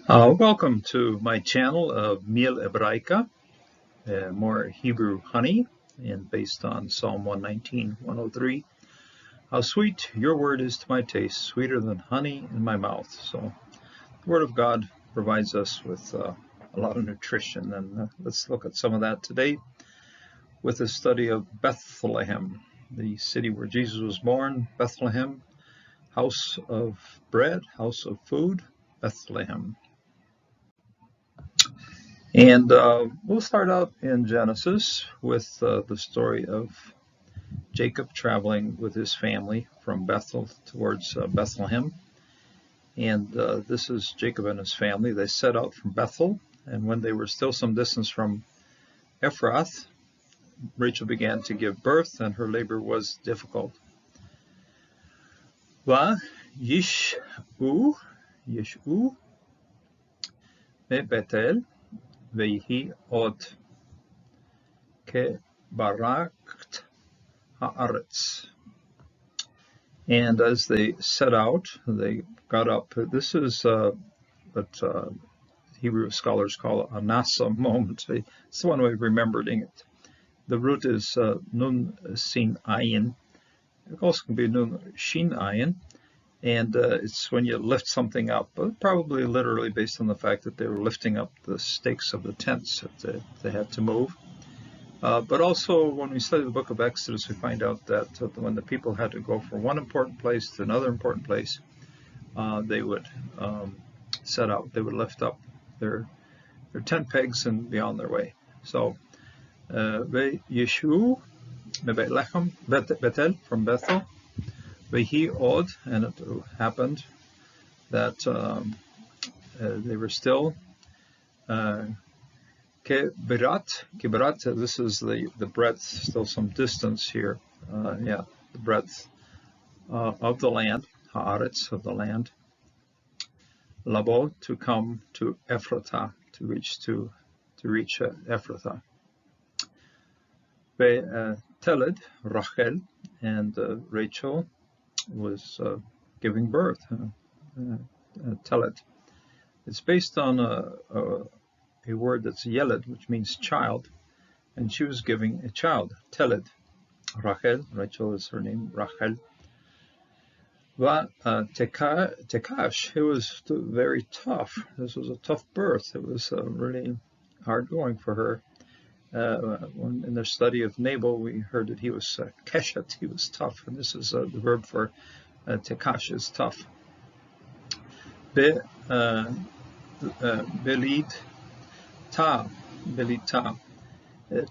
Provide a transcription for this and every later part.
Welcome to my channel of Miel Hebraica, more Hebrew honey, and based on Psalm 119, 103. How sweet your word is to my taste, sweeter than honey in my mouth. So the word of God provides us with a lot of nutrition, and let's look at some of that today with a study of Bethlehem, the city where Jesus was born. Bethlehem, house of bread, house of food, Bethlehem. And we'll start out in Genesis with the story of Jacob traveling with his family from Bethel towards Bethlehem. And this is Jacob and his family. They set out from Bethel, and when they were still some distance from Ephrath, Rachel began to give birth, and her labor was difficult. Va yishu me Betel Vehi od ke barakt haaretz. And as they set out, they got up. This is what Hebrew scholars call a nasa moment. It's one way of remembering it. The root is nun sin ayin. It also can be nun shin ayin. And it's when you lift something up, probably literally based on the fact that they were lifting up the stakes of the tents that they had to move. But also, when we study the book of Exodus, we find out that when the people had to go from one important place to another important place, they would set out, they would lift up their tent pegs and be on their way. So, Yeshu, Betlehem, Betel, from Bethel, Vehi od, and it happened that they were still Kiberat, this is the breadth, still some distance here. The breadth of the land, haaretz, of the land. Labo, to come to Ephrathah, to reach Ephrathah. Teled, Rachel, and Rachel was giving birth. Teled. It's based on a word that's yeled, which means child, and she was giving a child, Teled. Rachel is her name, Rachel. Tekash, it was very tough. This was a tough birth. It was really hard going for her. When in their study of Nabal, we heard that he was keshet, he was tough, and this is the verb for tekash, is tough. Belid ta.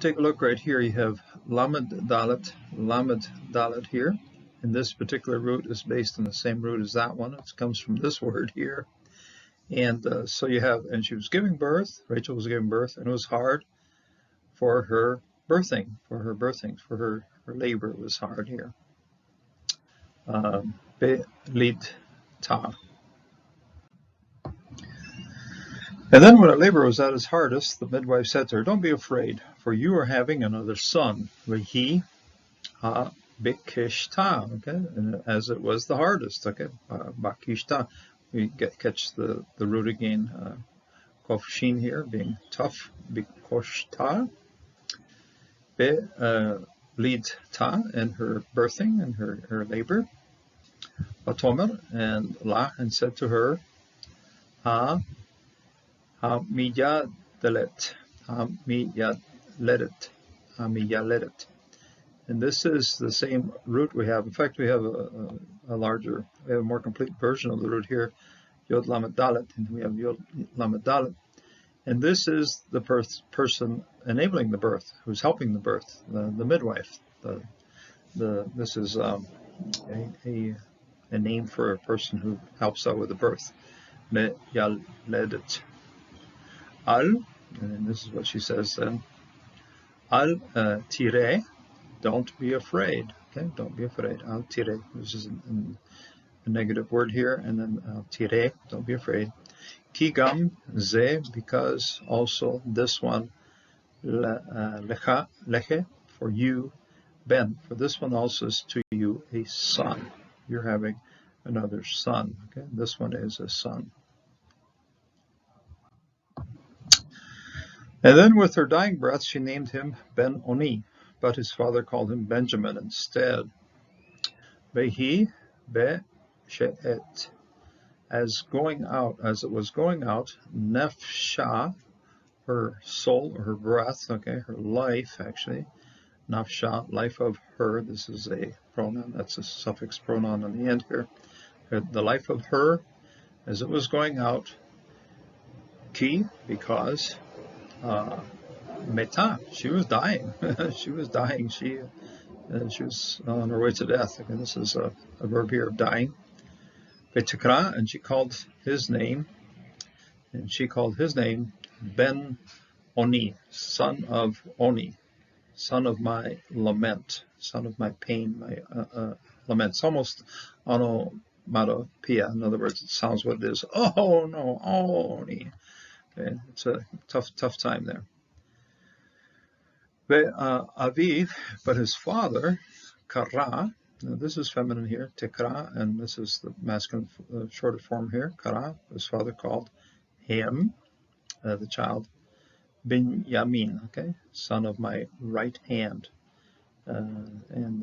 Take a look right here. You have lamed dalet here. And this particular root is based on the same root as that one. It comes from this word here. And so you have, and she was giving birth, Rachel was giving birth, and it was hard for her birthing, for her labor was hard here. Belid ta. And then when her labor was at its hardest, the midwife said to her, "Don't be afraid, for you are having another son." Vehi ha bikishta, okay, and as it was the hardest, okay, bakishta. We catch the root again, kofshin here, being tough, bikoshta. Belid ta, and her birthing and her labor. Vatomer, and la, and said to her, Hamiyadelet. And this is the same root we have. In fact, we have a more complete version of the root here, Yod Lamed Dalet, and we have Yod Lamed Dalet. And this is the person enabling the birth, who's helping the birth, the midwife. This is a name for a person who helps out with the birth. Meyaledet. Al, and this is what she says then. Al tire, don't be afraid. Okay, don't be afraid. Al tire. This is a negative word here, and then al tire, don't be afraid. Kigam ze, because also this one, leche, for you, ben, for this one also is to you a son. You're having another son. Okay, this one is a son. And then with her dying breath, she named him Ben-Oni, but his father called him Benjamin instead. Vehi be-she'et, as it was going out, nefsha, her soul, or her breath, okay, her life, actually, nafsha, life of her, this is a pronoun, that's a suffix pronoun on the end here, the life of her, as it was going out, ki, because, meta, she was dying, she was dying, she was on her way to death. Again, this is a verb here of dying. Betikra, and she called his name Ben Oni, son of Oni, son of my lament, son of my pain, my lament. It's almost onomatopoeia. In other words, it sounds what it is. Oh no, Oni. Okay, it's a tough time there. Aviv, but his father, Kara, now this is feminine here, Tekra, and this is the masculine shorter form here, Kara, his father called him, the child, Binyamin, okay, son of my right hand. And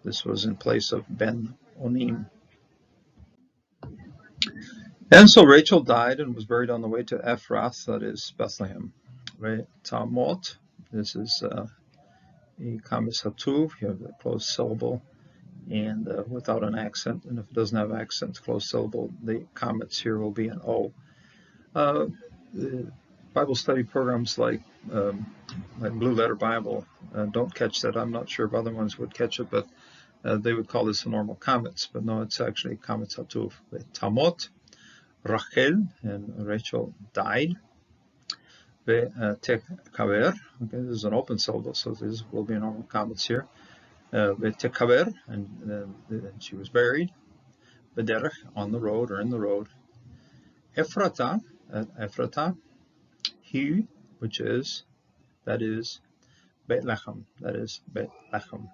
this was in place of Ben Onim. And so Rachel died and was buried on the way to Ephrath, that is Bethlehem. Right? Tamot, this is a kamis hatuv, you have a closed syllable, and without an accent, and if it doesn't have accent, closed syllable, the comments here will be an O. Bible study programs like Blue Letter Bible don't catch that. I'm not sure if other ones would catch it, but they would call this a normal comments, but no, it's actually comments hatuv. Tamot, Rachel, and Rachel died. Tekaver, okay, this is an open syllable, so this will be normal comments here. Tekaver, and she was buried. Bederech, on the road or in the road. Ephrata, he, which is, that is Bethlem, that is Bethlem.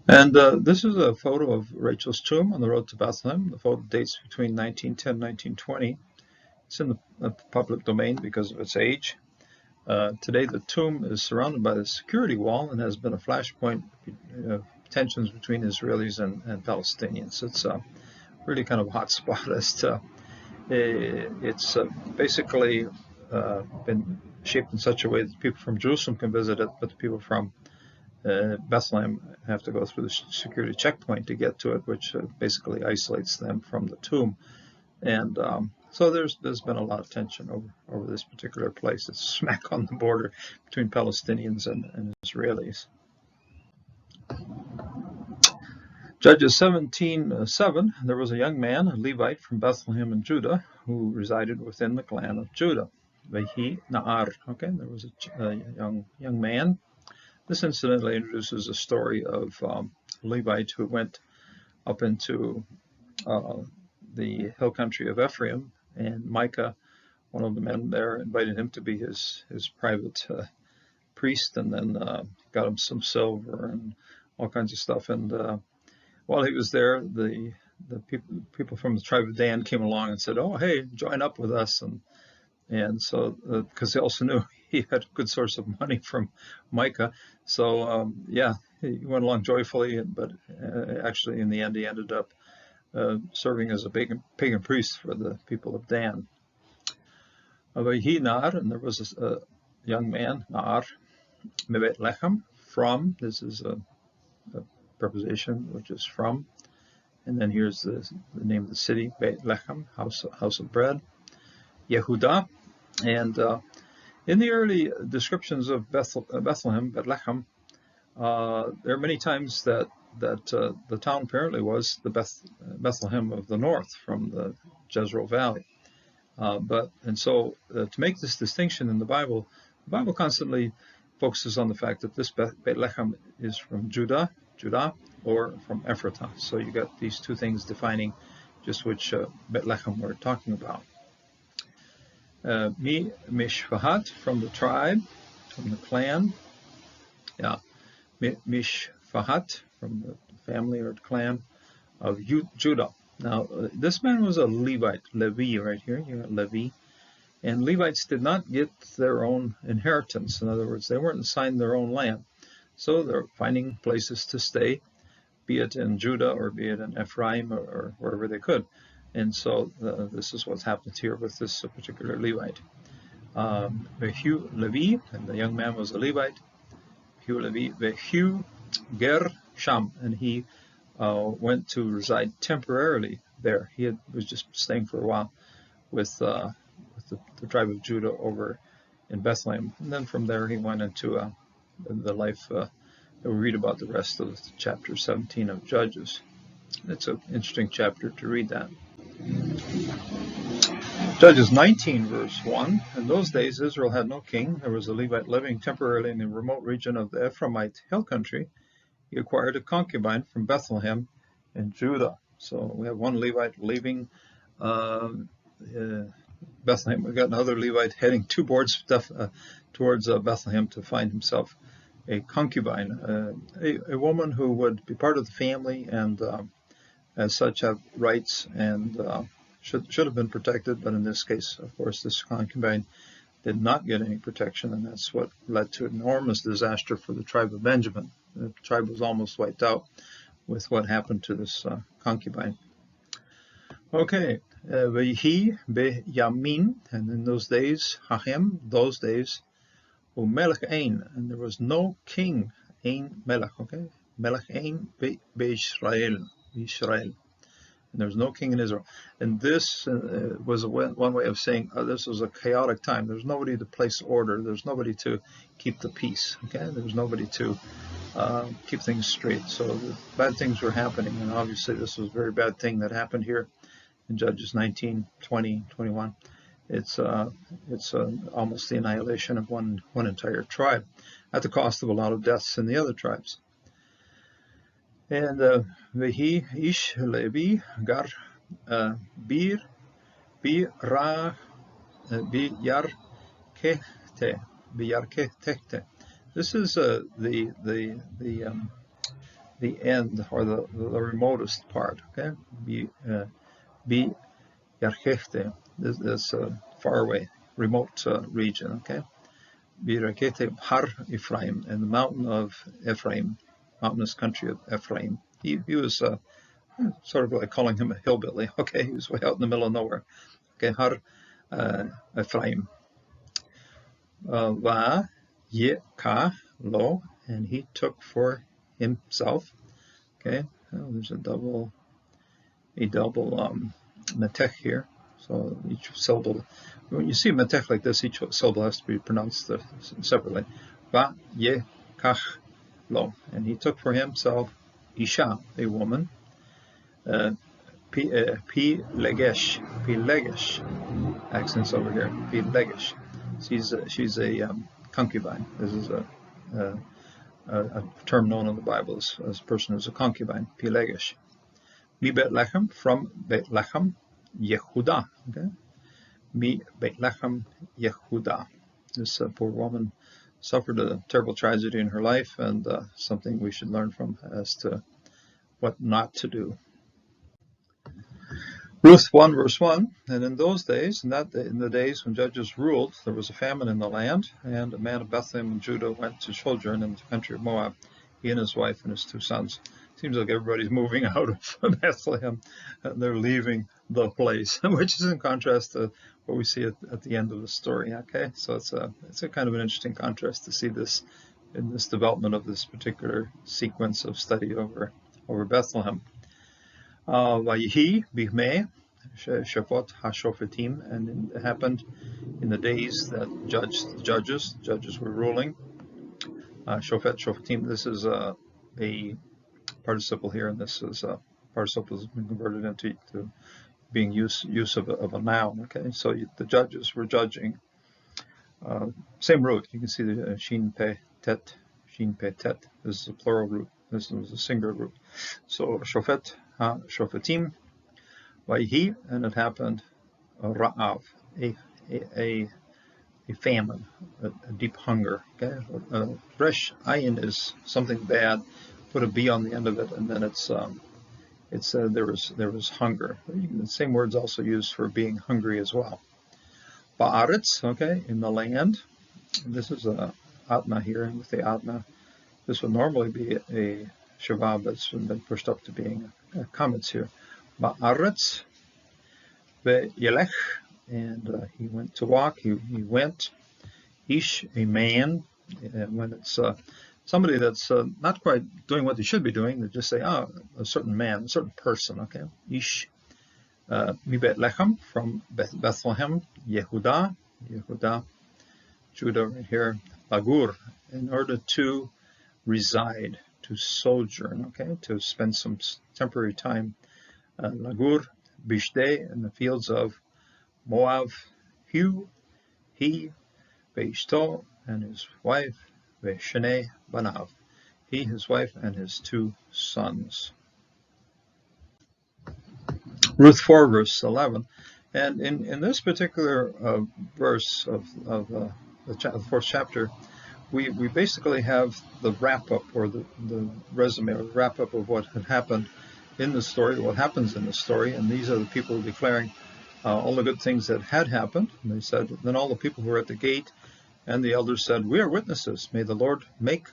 And this is a photo of Rachel's tomb on the road to Bethlehem. The photo dates between 1910 and 1920. It's in the public domain because of its age. Today the tomb is surrounded by the security wall and has been a flashpoint tensions between Israelis and Palestinians. It's really kind of a hot spot as to it's basically been shaped in such a way that people from Jerusalem can visit it, but the people from Bethlehem have to go through the security checkpoint to get to it, which basically isolates them from the tomb. And so there's been a lot of tension over this particular place. It's smack on the border between Palestinians and Israelis. Judges 17:7, there was a young man, a Levite from Bethlehem in Judah, who resided within the clan of Judah. Vehi Na'ar, okay, there was a young man. This incidentally introduces a story of a Levite who went up into the hill country of Ephraim, and Micah, one of the men there, invited him to be his private priest, and then got him some silver and all kinds of stuff. And while he was there, the people from the tribe of Dan came along and said, "Oh, hey, join up with us." And so, because they also knew he had a good source of money from Micah, so yeah, he went along joyfully. But actually, in the end, he ended up serving as a pagan priest for the people of Dan. He Nar, and there was a young man, Nar, Bethlem, from. This is a preposition, which is from, and then here's the name of the city, Bethlem, house of bread. Yehuda, and in the early descriptions of Bethlem, there are many times that the town apparently was the Bethlehem of the north from the Jezreel Valley. And so to make this distinction in the Bible constantly focuses on the fact that this Bethlehem is from Judah, or from Ephratah. So you got these two things defining just which Bethlehem we're talking about. Mishpahat, from the tribe, from the clan. Yeah, Mishpahat, from the family or clan of Judah. Now, this man was a Levite, Levi right here, you got Levi. And Levites did not get their own inheritance. In other words, they weren't assigned their own land. So they're finding places to stay, be it in Judah or be it in Ephraim or wherever they could. And so this is what's happened here with this particular Levite. Vehu Levi, and the young man was a Levite. Vehu Levi, Vehu Ger Sham, and he went to reside temporarily there. He was just staying for a while with the tribe of Judah over in Bethlehem. And then from there he went into the life that we read about the rest of chapter 17 of Judges. It's an interesting chapter to read that. Judges 19 verse 1. In those days Israel had no king. There was a Levite living temporarily in the remote region of the Ephraimite hill country. He acquired a concubine from Bethlehem in Judah. So we have one Levite leaving Bethlehem. We've got another Levite heading towards Bethlehem to find himself a concubine, a woman who would be part of the family and as such have rights and should have been protected. But in this case, of course, this concubine did not get any protection, and that's what led to enormous disaster for the tribe of Benjamin. The tribe was almost wiped out with what happened to this concubine. Okay, Vehi Beyamin, and in those days, Hachem, those days, Umelech Ein, and there was no king, Ein Melech, okay? Melech Ein Be'Israel, Israel. And there was no king in Israel. And this was one way of saying this was a chaotic time. There's nobody to place order. There's nobody to keep the peace, okay? There's nobody to keep things straight. So bad things were happening, and obviously this was a very bad thing that happened here in Judges 19, 20, 21. It's almost the annihilation of one entire tribe at the cost of a lot of deaths in the other tribes. And Vehi Ish Levi Gar Bir Biyarkete. This is the end or the remotest part. Okay, Biyarkete. This faraway, remote region. Okay, Biyarkete Har Ephraim, and the mountain of Ephraim, mountainous country of Ephraim. He was sort of like calling him a hillbilly. Okay, he was way out in the middle of nowhere. Okay, Har Ephraim. Va Yeka Lo, and he took for himself. Okay, there's a double metech here. So each syllable, when you see metech like this, each syllable has to be pronounced separately. Va Yekach Lo, and he took for himself Isha, a woman. Pilegesh, accents over here. Pilegesh. She's a concubine. This is a term known in the Bible as a person who's a concubine. Pilegesh. Mi Betlechem, from Betlechem, Yehuda. Okay. Mi Betlechem, Yehuda. This poor woman suffered a terrible tragedy in her life, and something we should learn from as to what not to do. Ruth 1 verse 1, and in those days, in the days when judges ruled, there was a famine in the land, and a man of Bethlem in Judah went to sojourn in the country of Moab, he and his wife and his 2 sons. Seems like everybody's moving out of Bethlehem, and they're leaving the place, which is in contrast to what we see at the end of the story. Okay, so it's a kind of an interesting contrast to see this in this development of this particular sequence of study over Bethlehem. Vayihi Bihmeh Shafot HaShofetim, and it happened in the days that judges were ruling. Shofet Shofetim. This is a participle here, and this is participle has been converted into being use of a noun. Okay, so the judges were judging. Same root. You can see the shin pe tet. This is a plural root. This was a singular root. So Shofet Shofetim, Vayhi, and it happened Ra'av, a famine, a deep hunger. Okay, Resh Ayin is something bad. Put a B on the end of it, and then it's it said there was hunger. The same word's also used for being hungry as well. Ba'aretz, okay, in the land. This is a atna here with the atna. This would normally be a shabab that's been pushed up to being a kametz here. Ba'aretz ve'yelech, and he went to walk. He went. Ish, a man. When it's somebody that's not quite doing what they should be doing, they just say, a certain man, a certain person, okay? Ish, mi Betlehem, from Bethlehem, Yehuda, Judah right here, Lagur, in order to reside, to sojourn, okay? To spend some temporary time. Lagur, Bishdei, in the fields of Moab, he, Veishto, and his wife, Veshenei Banav, he, his wife, and his 2 sons. Ruth 4, verse 11. And in this particular verse of the 4th chapter, we basically have the wrap-up, or the resume, or the wrap-up of what had happened in the story, what happens in the story, and these are the people declaring all the good things that had happened. And they said, then all the people who were at the gate and the elders said, we are witnesses. May the Lord make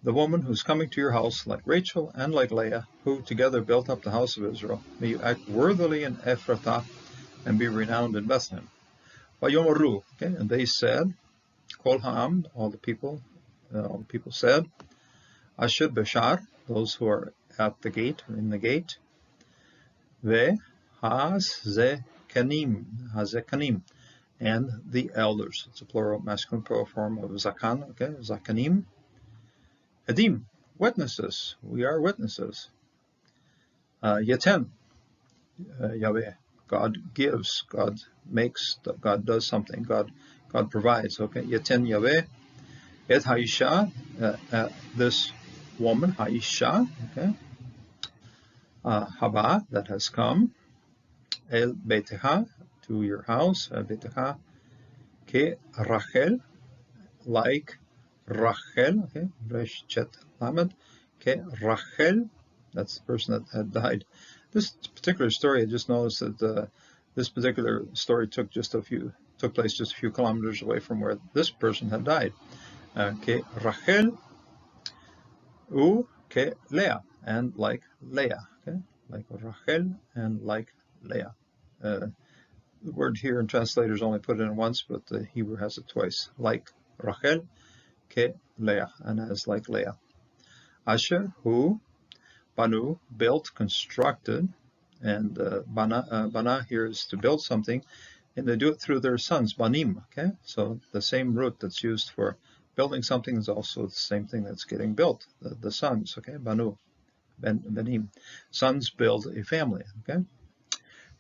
the woman who's coming to your house like Rachel and like Leah, who together built up the house of Israel. May you act worthily in Ephrathah and be renowned in Bethlehem. Vayomaru, okay, and they said, Kol Ha'am, all the people said, Asher Beshar, those who are at the gate, or in the gate, Ve Hazekanim, and the elders. It's a plural, masculine plural form of Zakan, okay, Zakanim. Edim, witnesses. We are witnesses. Yeten, Yahweh. God gives, God makes, God does something, God provides, okay. Yeten Yahweh. Et Haisha, this woman, Haisha, okay. Haba, that has come. El Beteha, to your house, Beteha. Ke Rachel, like Rachel, okay, Resh Chet Lamed, Ke Rachel, that's the person that had died. This particular story, I just noticed that this particular story took place just a few kilometers away from where this person had died. Ke Rachel, u Ke Leah, and like Leah, okay, like Rachel and like Leah. The word here in translators only put it in once, but the Hebrew has it twice. Like Rachel, Ke Leah, and as like Leah. Asher, who, Banu, built, constructed, and Bana here is to build something, and they do it through their sons, Banim, okay? So the same root that's used for building something is also the same thing that's getting built, the sons, okay? Banu, Banim. Sons build a family, okay?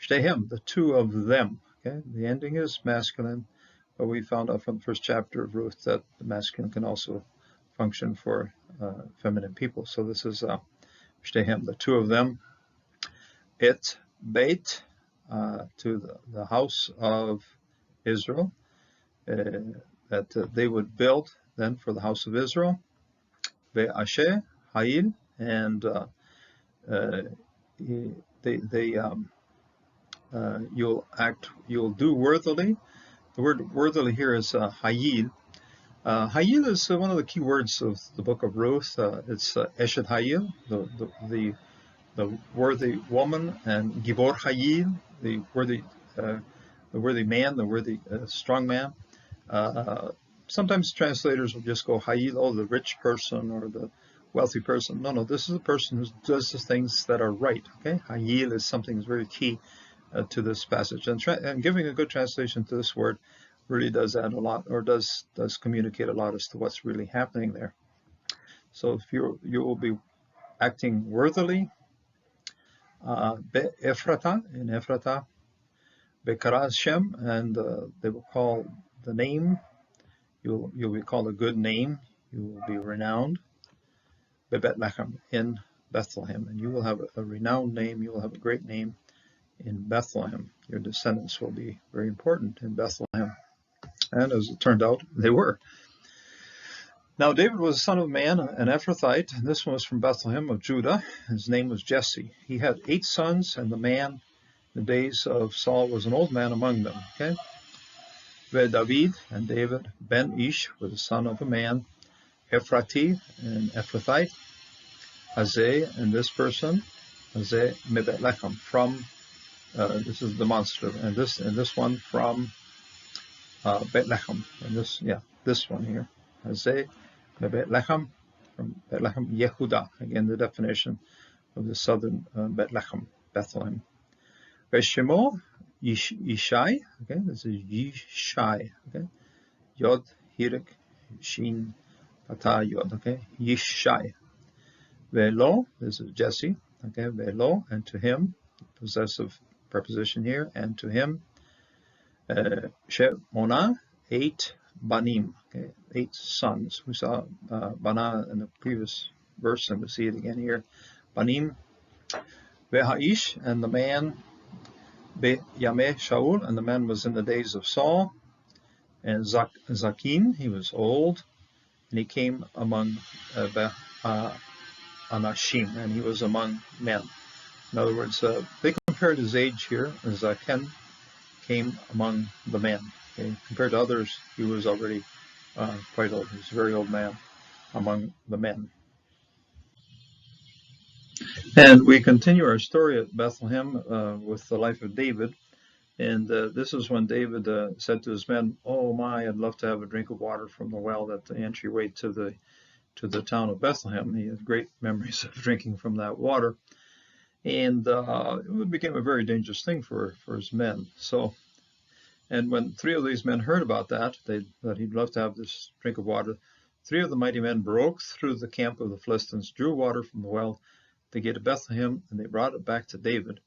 Shtehem, the 2 of them, okay? The ending is masculine, but we found out from the 1st chapter of Ruth that the masculine can also function for feminine people. So this is Shtehem, the 2 of them. Et Beit, to the house of Israel, that they would build then for the house of Israel. Ve'ashe Ha'il, and you'll do worthily. The word worthily here is Hayil. Hayil is one of the key words of the book of Ruth. It's Eshet Hayil, the worthy woman, and Gibor Hayil, the worthy man, the worthy strong man. Sometimes translators will just go Hayil, oh, the rich person or the wealthy person. No, this is a person who does the things that are right. Okay, Hayil is something that's very key to this passage, and giving a good translation to this word really does add a lot, or does communicate a lot as to what's really happening there. So if you will be acting worthily, Ephratah, in Ephratah, Bekaraz Shem, and they will call the name. You'll be called a good name. You will be renowned. Betlehem, in Bethlehem, and you will have a renowned name. You will have a great name in Bethlehem. Your descendants will be very important in Bethlehem. And as it turned out, they were. Now David was the son of a man, an Ephrathite, and this one was from Bethlehem of Judah. His name was Jesse. He had 8 sons, and the man in the days of Saul was an old man among them. Okay. David and David ben Ish was the son of a man, Ephrati and Ephrathite, Hazeh, and this person, Hazeh me Bethlem, from this is demonstrative, and this one from Bethlehem, and this one here, Hazeh me Bethlem, from Bethlehem, Yehuda. Again, the definition of the southern Bethlehem. Shemo Yishai. Okay, this is Yishai. Okay, Yod Hirik Shin Pata Yod. Okay, Yishai. Velo, this is Jesse. Okay, Velo, and to him, possessive preposition here, and to him, Shemona, 8 banim. Okay, 8 sons. We saw bana in the previous verse, and we see it again here. Banim, Vehaish, and the man, Be Yameh Shaul, and the man was in the days of Saul, and Zakin, he was old, and he came among Anashim, and he was among men. In other words, they compared his age here as Ken came among the men. Okay? Compared to others, he was already quite old. He was a very old man among the men. And we continue our story at Bethlehem with the life of David. And this is when David said to his men, "Oh my, I'd love to have a drink of water from the well at the entryway to the town of Bethlehem." He had great memories of drinking from that water. And it became a very dangerous thing for his men. And when 3 of these men heard about that he'd love to have this drink of water, 3 of the mighty men broke through the camp of the Philistines, drew water from the well, the gate of Bethlehem, and they brought it back to David.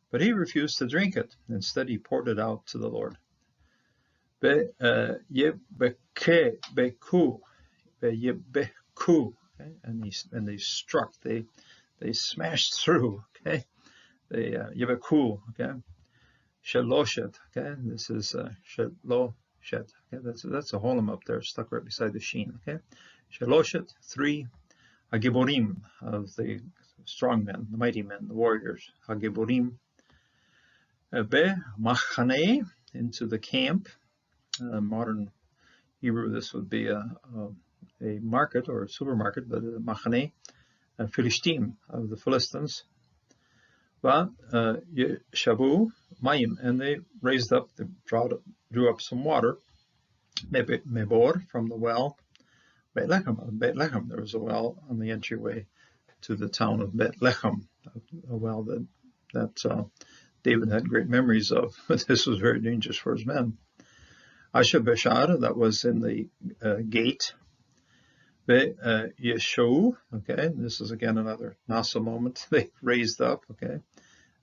But he refused to drink it. Instead, he poured it out to the Lord. And they struck. They smashed through. Okay, they Yebeku. Okay, Shaloshet. Okay, this is Shaloshet. Okay, that's a holem up there, stuck right beside the sheen. Okay, Shaloshet, 3 Hagiborim, of the strong men, the mighty men, the warriors. Hagiborim. Be Machane, into the camp. Modern Hebrew, this would be a market or a supermarket, but Machane, Philistine, of the Philistines. But Shavu Mayim, and they raised up, they drew up some water. Mebor, from the well. Betlehem, there was a well on the entryway to the town of Betlehem, a well that David had great memories of, but this was very dangerous for his men. Asher Beshar, that was in the gate. Yeshua, okay, this is again another Nasa moment. They raised up, okay.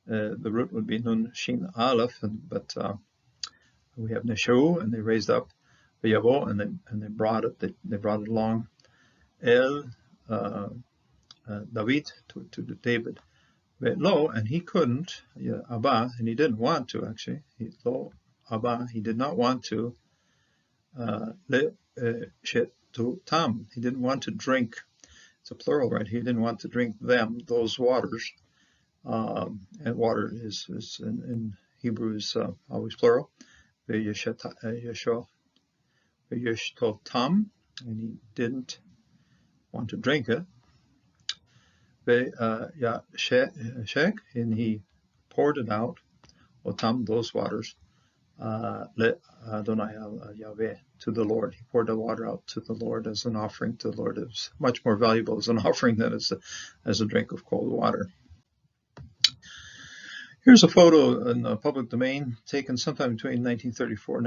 The root would be Nun Shin Aleph, but we have Neshu, and they raised up Yavo, and they brought it. They brought it along. El David, to David. Lo, and he couldn't, Abba, and he didn't want to actually. Lo Abba, he did not want to. Le to Tam, he didn't want to drink. It's a plural, right? He didn't want to drink those waters. And water is in Hebrew is always plural. Yeshto Tam, and he didn't want to drink it. Shek, and he poured it out, Otam, those waters, Le Adonai Yahweh, to the Lord. He poured the water out to the Lord as an offering to the Lord. It was much more valuable as an offering than as a drink of cold water. Here's a photo in the public domain taken sometime between 1934 and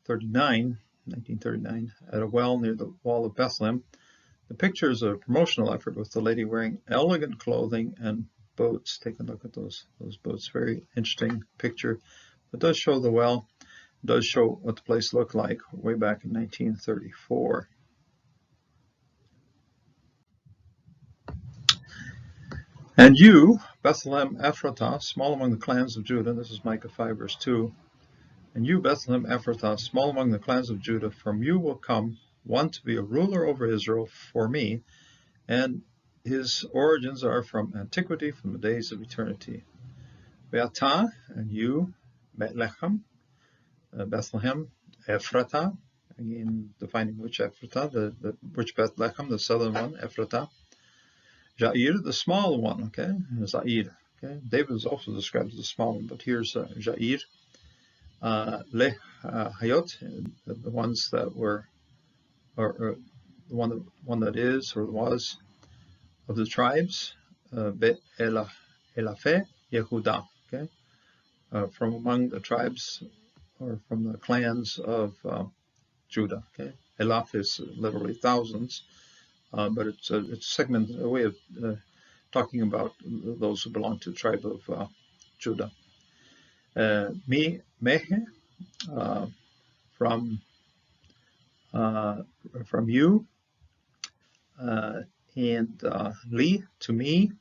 1939 at a well near the wall of Bethlem. The picture is a promotional effort with the lady wearing elegant clothing and boats. Take a look at those boats. Very interesting picture. It does show the well. It does show what the place looked like way back in 1934. And you, Bethlem Ephratah, small among the clans of Judah, this is Micah 5 verse 2, and you, Bethlem Ephratah, small among the clans of Judah, from you will come one to be a ruler over Israel for me, and his origins are from antiquity, from the days of eternity. Ve'ata, and you, Bethlem, Bethlehem, Ephrata, again defining which Ephrata, which Bethlehem, the southern one, Ephrata. Jair, the small one, okay, Zair. Okay, David is also described as the small one, but here's Jair. Le Hayot, the ones that were, or the one that is or was of the tribes, Bet Elaphe Yehuda, okay, from among the tribes or from the clans of Judah. Okay, Elaph is literally thousands, but it's a segment, a way of talking about those who belong to the tribe of Judah. Mehe, from you, and Li, to me.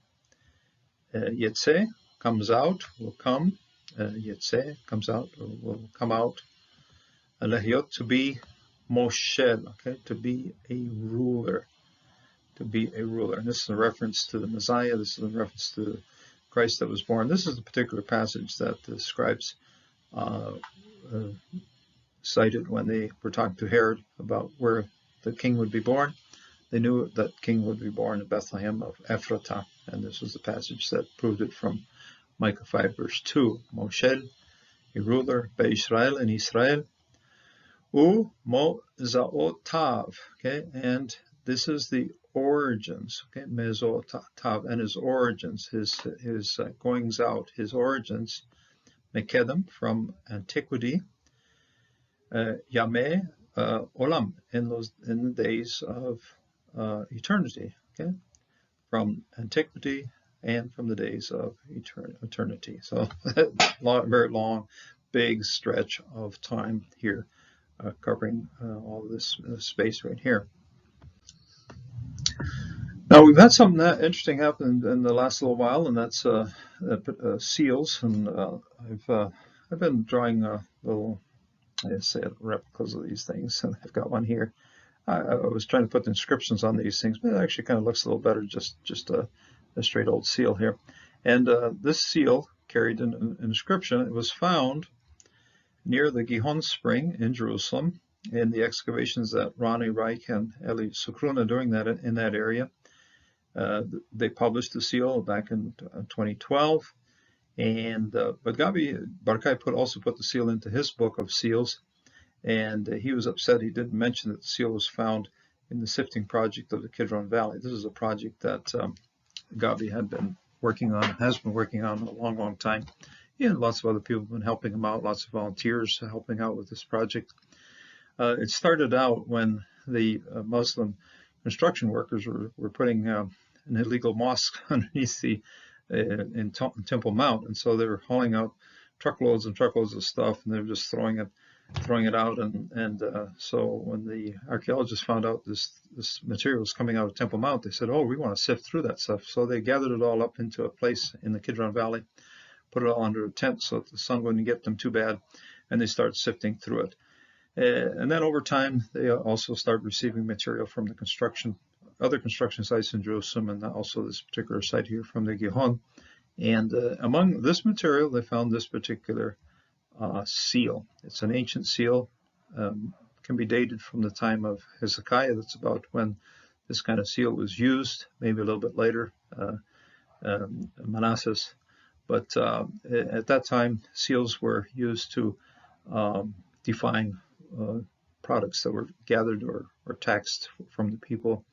Yetze, comes out, will come. Yetze, comes out, or will come out. Lehiot, to be. Moshel, okay, to be a ruler. To be a ruler. And this is a reference to the Messiah. This is a reference to Christ that was born. This is the particular passage that the scribes cited when they were talking to Herod about where the king would be born. They knew that king would be born in Bethlehem of Ephrata, and this was the passage that proved it from Micah 5 verse 2. Moshel, a ruler, Be'Israel in Israel. U Mozaotav, okay, and this is the origins, okay, Mezotav, and his origins, his goings out, his origins, Mekedem, from antiquity, Yameh Olam, in the days of eternity, okay, from antiquity and from the days of eternity. So very long, big stretch of time here, covering all this space right here. Now we've had something interesting happen in the last little while, and that's seals. And I've been drawing little, I say, replicas of these things, and I've got one here. I was trying to put the inscriptions on these things, but it actually kind of looks a little better just a straight old seal here. And this seal carried an inscription. It was found near the Gihon Spring in Jerusalem in the excavations that Ronnie Reich and Eli Sukruna doing that in that area. They published the seal back in 2012, and but Gabi Barkai also put the seal into his book of seals. And he was upset he didn't mention that the seal was found in the sifting project of the Kidron Valley. This is a project that Gabi had been working on, has been working on a long, long time. And lots of other people have been helping him out, lots of volunteers helping out with this project. It started out when the Muslim construction workers were putting an illegal mosque underneath in Temple Mount. And so they were hauling out truckloads and truckloads of stuff, and they were just throwing it out, and so when the archaeologists found out this material was coming out of Temple Mount, they said, oh, we want to sift through that stuff. So they gathered it all up into a place in the Kidron Valley, put it all under a tent so that the sun wouldn't get them too bad, and they started sifting through it. And then over time, they also started receiving material from the other construction sites in Jerusalem, and also this particular site here from the Gihon. And among this material, they found this particular seal. It's an ancient seal, can be dated from the time of Hezekiah. That's about when this kind of seal was used, maybe a little bit later, Manasseh. But at that time, seals were used to define products that were gathered or taxed from the people,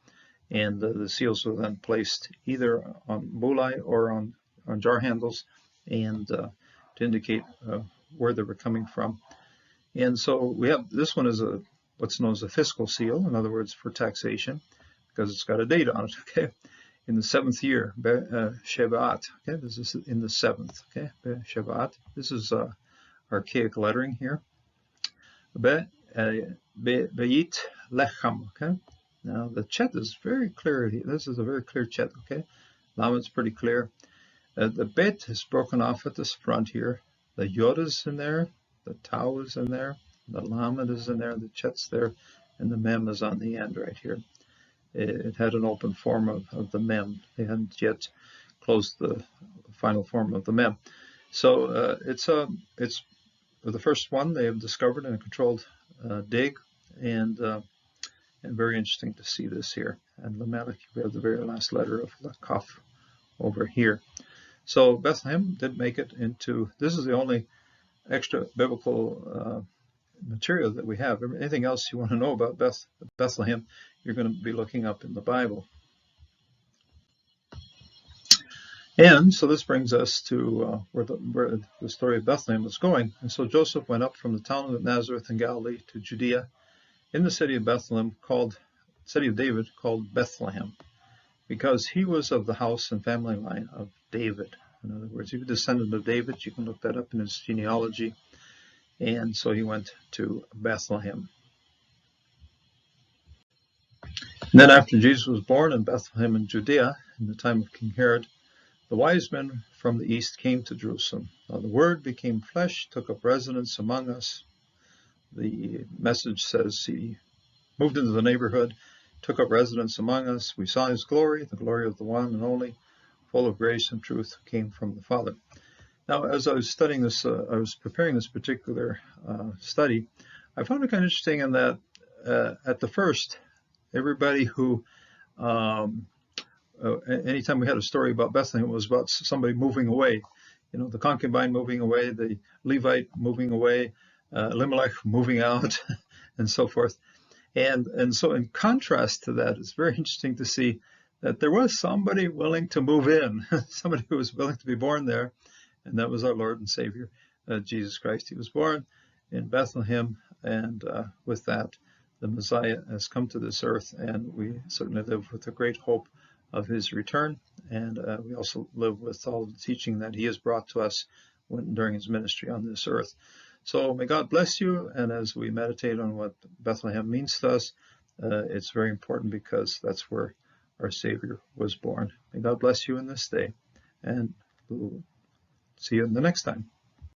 and the seals were then placed either on bulai or on jar handles, and to indicate where they were coming from. And so we have this one is what's known as a fiscal seal, in other words, for taxation, because it's got a date on it. Okay, in the 7th year, Shevat. Okay, this is in the 7th. Okay, Shevat. This is archaic lettering here. Beit Lechem. Okay, now the chet is very clear. This is a very clear chet. Okay, Lamad's pretty clear. The bet is broken off at this front here. The yod is in there, the tau is in there, the lamed is in there, the chet's there, and the mem is on the end right here. It had an open form of the mem. They hadn't yet closed the final form of the mem. So it's the first one they have discovered in a controlled dig, and very interesting to see this here. And Lamelech, we have the very last letter of the Kaf over here. So Bethlehem did make it into, this is the only extra biblical material that we have. Anything else you want to know about Bethlehem, you're going to be looking up in the Bible. And so this brings us to where the story of Bethlehem is going. And so Joseph went up from the town of Nazareth in Galilee to Judea, in the city of Bethlem, city of David, called Bethlehem, because he was of the house and family line of David. In other words, he was a descendant of David. You can look that up in his genealogy. And so he went to Bethlehem. And then after Jesus was born in Bethlehem in Judea, in the time of King Herod, the wise men from the east came to Jerusalem. Now the Word became flesh, took up residence among us. The message says he moved into the neighborhood, took up residence among us. We saw his glory, the glory of the one and only, full of grace and truth, came from the Father. Now, as I was studying this, I was preparing this particular study, I found it kind of interesting in that at the first, everybody who, anytime we had a story about Bethlehem, it was about somebody moving away. You know, the concubine moving away, the Levite moving away, Elimelech moving out, and so forth. And so in contrast to that, it's very interesting to see that there was somebody willing to move in, somebody who was willing to be born there, and that was our Lord and Savior, Jesus Christ. He was born in Bethlehem, and with that, the Messiah has come to this earth, and we certainly live with a great hope of his return, and we also live with all the teaching that he has brought to us during his ministry on this earth. So may God bless you, and as we meditate on what Bethlehem means to us, it's very important because that's where our Savior was born. May God bless you in this day, and we'll see you in the next time.